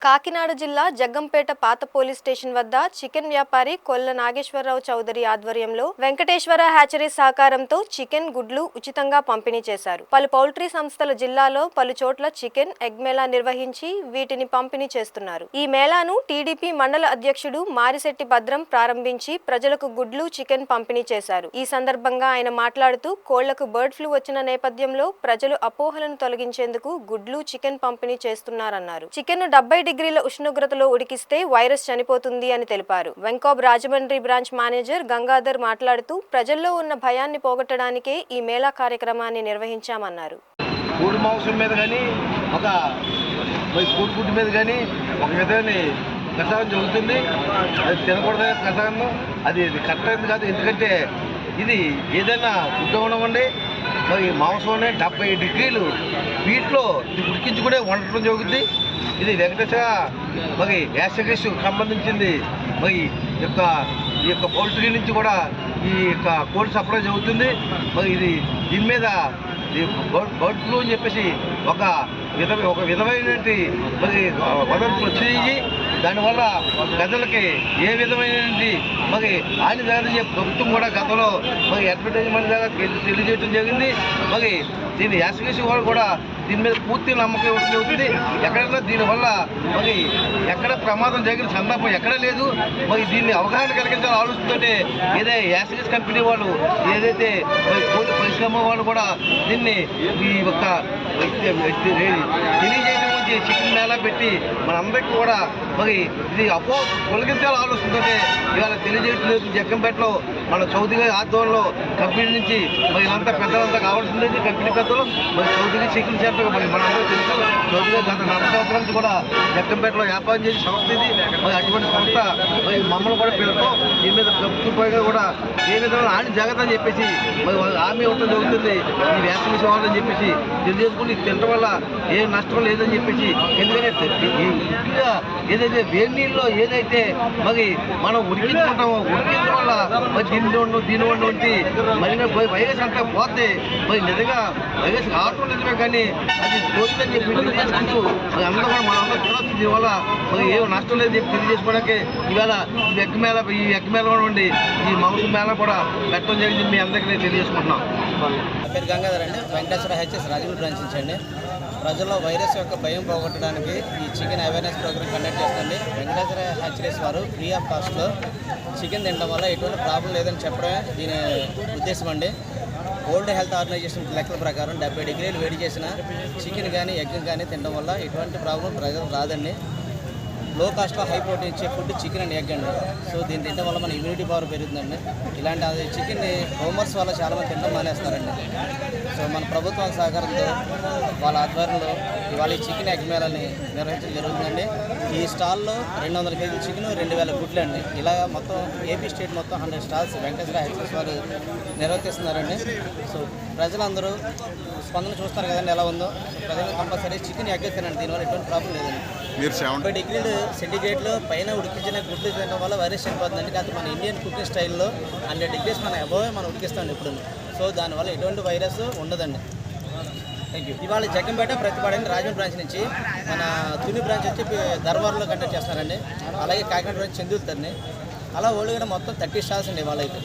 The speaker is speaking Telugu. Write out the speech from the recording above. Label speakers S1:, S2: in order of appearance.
S1: కాకినాడ జిల్లా జగ్గంపేట పాత పోలీస్ స్టేషన్ వద్ద చికెన్ వ్యాపారి కొల్ల నాగేశ్వరరావు చౌదరి ఆధ్వర్యంలో వెంకటేశ్వర హ్యాచరీ సహకారంతో చికెన్ గుడ్లు ఉచితంగా పంపిణీ చేశారు. పలు పౌల్ట్రీ సంస్థల జిల్లాలో పలు చోట్ల చికెన్ ఎగ్ మేళా నిర్వహించి వీటిని పంపిణీ చేస్తున్నారు. ఈ మేళాను టీడీపీ మండల అధ్యక్షుడు మారిశెట్టి భద్రం ప్రారంభించి ప్రజలకు గుడ్లు చికెన్ పంపిణీ చేశారు. ఈ సందర్భంగా ఆయన మాట్లాడుతూ కోళ్లకు బర్డ్ ఫ్లూ వచ్చిన నేపథ్యంలో ప్రజలు అపోహలను తొలగించేందుకు గుడ్లు చికెన్ పంపిణీ చేస్తున్నారన్నారు. చికెన్ 70 డిగ్రీల ఉష్ణోగ్రతలో ఉడికిస్తే వైరస్ చనిపోతుంది అని తెలిపారు. వెంకోబ్ రాజమండ్రి బ్రాంచ్ మేనేజర్ గంగాధర్ మాట్లాడుతూ ప్రజల్లో ఉన్న భయాన్ని పోగొట్టడానికే ఈ మేళా కార్యక్రమాన్ని నిర్వహించామన్నారు.
S2: కోడి మాంసం మీద కానీ ఒక కోడి గుడ్డు మీద కానీ ఒక విధమైన ప్రసాదం జరుగుతుంది. అది తినకూడదు ప్రసాదం, అది కరెక్ట్ అయింది కాదు. ఎందుకంటే ఇది ఏదైనా గుడ్డ ఉండవండి, మరి మాంసం 70 డిగ్రీలు వీటిలో ఉడికించుకునే వండటం జరుగుతుంది. ఇది వెంకటేశ్వర మరి యాసగిస్ సంబంధించింది. మరి ఈ యొక్క పౌల్ట్రీ నుంచి కూడా ఈ యొక్క కోల్డ్ సప్లై జరుగుతుంది. మరి దీని మీద బర్డ్ ఫ్లూ అని చెప్పేసి ఒక విధమైనటువంటి మరి వదంతులు వచ్చి దానివల్ల ప్రజలకి ఏ విధమైనటువంటి మరి హాని జరగదని చెప్పి ప్రభుత్వం కూడా గతంలో మరి అడ్వర్టైజ్మెంట్ ద్వారా తెలియజేయడం జరిగింది. మరి దీన్ని యాసగిసి వాళ్ళు కూడా దీని మీద పూర్తి నమ్మకం అవుతుంది. ఎక్కడైనా దీనివల్ల మరి ఎక్కడ ప్రమాదం జరిగిన సందర్భం ఎక్కడ లేదు. మరి దీన్ని అవగాహన కలిగించాలని ఆలోచనతోనే యాసగిస్ కంపెనీ వాళ్ళు ఏదైతే కోడి పరిశ్రమ వాళ్ళు కూడా దీన్ని ఈ యొక్క తెలియజేయడం గురించి చికెన్ మేళా పెట్టి మనందరికీ కూడా మరి ఇది తొలగించాలని ఆలోచనతో ఇవాళ తెలియజేయడం. జగ్గంపేటలో మన చౌదరి ఆధ్వర్యంలో కంపెనీ నుంచి మరి ఇదంతా పెద్దలంతా కావాల్సింది. కంపెనీ పెద్దలు మరి చౌదరి చికెన్ సెంటర్ మరి మనందరూ తెలుసు. చౌదరి గత 40 సంవత్సరాల నుంచి కూడా జగ్గంపేటలో వ్యాపారం చేసి సంస్థ ఇది. మరి అటువంటి సంస్థ మరి మమ్మల్ని కూడా పిలుస్తాం. దీని మీద ప్రభుత్వం కూడా ఏ విధంగా హాని జరగదని చెప్పేసి మరి హామీ ఇవ్వడం జరుగుతుంది. ఈ వ్యాక్సిన్ ఇవ్వాలని చెప్పేసి తెలియజేసుకుని తినడం వల్ల ఏ నష్టం లేదని చెప్పేసి, ఎందుకంటే ముఖ్యంగా ఏదైతే వేడి నీళ్ళలో ఏదైతే మరి మనం ఉడికించుకుంటామో ఉడికించడం వల్ల మరి దీని వంటి మరి వైరస్ అంతా పోతే మరి నిజంగా వైరస్ రావటం నిజమే, కానీ అది పోతుందని చెప్పి తెలియజేసుకుంటూ మరి అందరూ కూడా మనందరూ చూడవచ్చు. దీనివల్ల మరి ఏ నష్టం లేదని చెప్పి తెలియజేసుకోవడానికి ఇవాళ ఈ ఎగ్ మేళ ఉండి ఈ మాంసం మేళ కూడా పెట్టడం జరిగింది. మీ అందరికీ నేను తెలియజేసుకుంటున్నాం.
S3: నా పేరు గంగాధర్ అండి. వెంకటేశ్వర హెచ్ఎస్ రాజమండ్రి బ్రాంచ్ నుంచి అండి. ప్రజల్లో వైరస్ యొక్క భయం పోగొట్టడానికి ఈ చికెన్ అవేర్నెస్ ప్రోగ్రామ్ కండక్ట్ చేస్తుంది. వెంకటేశ్వర హెచ్ఎస్ వారు ఫ్రీ ఆఫ్ కాస్ట్లో చికెన్ తినడం వల్ల ఎటువంటి ప్రాబ్లం లేదని చెప్పడమే దీని ఉద్దేశం అండి. వరల్డ్ హెల్త్ ఆర్గనైజేషన్ లెక్కల ప్రకారం 70 డిగ్రీలు వేడి చేసిన చికెన్ కానీ ఎగ్ కానీ తినడం వల్ల ఎటువంటి ప్రాబ్లం ప్రజలకు రాదండి. లో కాస్ట్లో హై ప్రోటీన్ ఇచ్చే ఫుడ్ చికెన్ అండ్ ఎగ్ అండి. సో దీన్ని తినడం వల్ల మన ఇమ్యూనిటీ పవర్ పెరుగుతుందండి. ఇలాంటి చికెన్ని హోమర్స్ వల్ల చాలామంది తినడం మానేస్తారండి. సో మన ప్రభుత్వం సహకారంతో వాళ్ళ ఆధ్వర్యంలో ఇవాళ ఈ చికెన్ ఎగ్ మేళాని నిర్వహించడం జరుగుతుందండి. ఈ స్టాల్లో 200 కేజీల చికెన్ 2000 గుడ్లు అండి. ఇలా మొత్తం ఏపీ స్టేట్ మొత్తం 100 స్టాల్స్ వెంకటేశ్వర హెచ్ఎస్ వారు నిర్వర్తిస్తున్నారండి. సో ప్రజలందరూ స్పందన చూస్తారు కదండి ఎలా ఉందో. ప్రజలు కంపల్సరీ చికెన్ ఎగ్ తినండి, దీనివల్ల ఎటువంటి ప్రాబ్లం లేదండి. 70 డిగ్రీలు సెంటిగ్రేడ్లో పైన ఉడికించిన గుడ్లు తినడం వల్ల వైరస్ చనిపోతుందండి. కాదు మన ఇండియన్ కుకింగ్ స్టైల్లో 100 డిగ్రీస్ మన అబోవే మనం ఉడికిస్తామండి ఎప్పుడు. సో దానివల్ల ఎటువంటి వైరస్ ఉండదండి. Thank you. ఇవాళ జగ్గంపేట ప్రతిపాడండి రాజమండ్రి బ్రాంచ్ నుంచి, మన తుని బ్రాంచ్ వచ్చి ధర్వార్లో కండక్ట్ చేస్తున్నారండి. అలాగే కాకినాడ బ్రాంచ్ చెందుతారండి. అలా ఓల్డ్ కూడా మొత్తం 30 స్టాల్స్ అండి ఇవాళ అయితే.